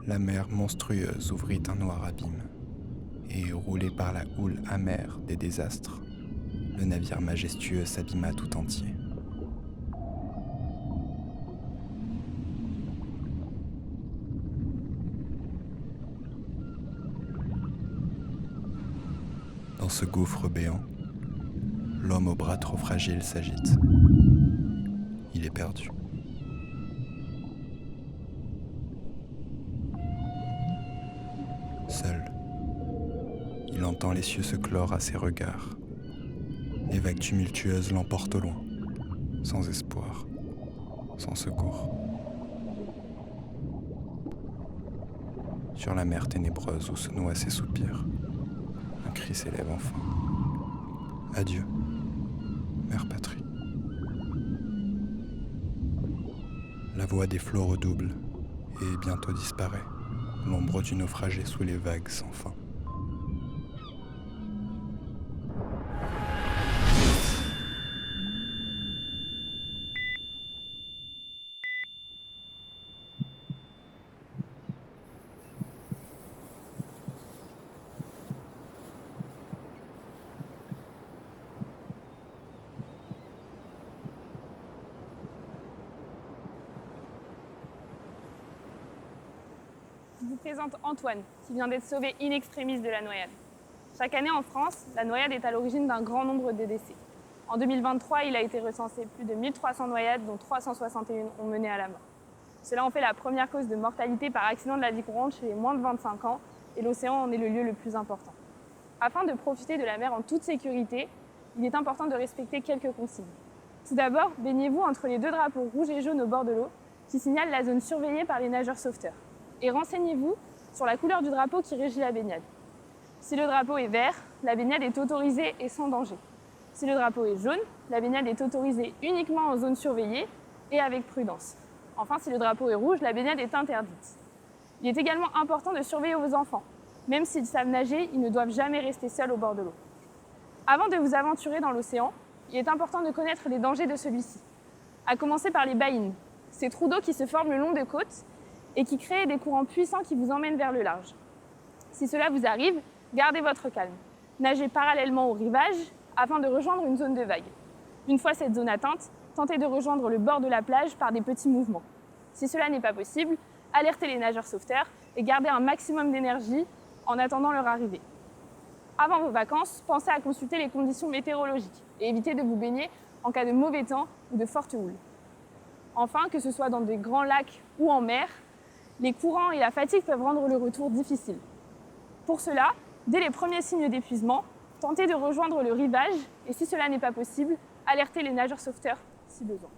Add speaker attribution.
Speaker 1: La mer monstrueuse ouvrit un noir abîme, et roulé par la houle amère des désastres, le navire majestueux s'abîma tout entier. Dans ce gouffre béant, l'homme aux bras trop fragiles s'agite. Il est perdu. Seul, il entend les cieux se clore à ses regards. Les vagues tumultueuses l'emportent au loin, sans espoir, sans secours. Sur la mer ténébreuse où se noient ses soupirs, un cri s'élève enfin. Adieu, mère patrie. La voix des flots redouble et bientôt disparaît, l'ombre du naufragé sous les vagues sans fin.
Speaker 2: Je vous présente Antoine, qui vient d'être sauvé in extremis de la noyade. Chaque année en France, la noyade est à l'origine d'un grand nombre de décès. En 2023, il a été recensé plus de 1300 noyades, dont 361 ont mené à la mort. Cela en fait la première cause de mortalité par accident de la vie courante chez les moins de 25 ans, et l'océan en est le lieu le plus important. Afin de profiter de la mer en toute sécurité, il est important de respecter quelques consignes. Tout d'abord, baignez-vous entre les deux drapeaux rouge et jaune au bord de l'eau, qui signalent la zone surveillée par les nageurs sauveteurs. Et renseignez-vous sur la couleur du drapeau qui régit la baignade. Si le drapeau est vert, la baignade est autorisée et sans danger. Si le drapeau est jaune, la baignade est autorisée uniquement en zone surveillée et avec prudence. Enfin, si le drapeau est rouge, la baignade est interdite. Il est également important de surveiller vos enfants. Même s'ils savent nager, ils ne doivent jamais rester seuls au bord de l'eau. Avant de vous aventurer dans l'océan, il est important de connaître les dangers de celui-ci. À commencer par les baïnes, ces trous d'eau qui se forment le long des côtes et qui créent des courants puissants qui vous emmènent vers le large. Si cela vous arrive, gardez votre calme. Nagez parallèlement au rivage afin de rejoindre une zone de vague. Une fois cette zone atteinte, tentez de rejoindre le bord de la plage par des petits mouvements. Si cela n'est pas possible, alertez les nageurs sauveteurs et gardez un maximum d'énergie en attendant leur arrivée. Avant vos vacances, pensez à consulter les conditions météorologiques et évitez de vous baigner en cas de mauvais temps ou de forte houle. Enfin, que ce soit dans des grands lacs ou en mer, les courants et la fatigue peuvent rendre le retour difficile. Pour cela, dès les premiers signes d'épuisement, tentez de rejoindre le rivage et si cela n'est pas possible, alertez les nageurs sauveteurs si besoin.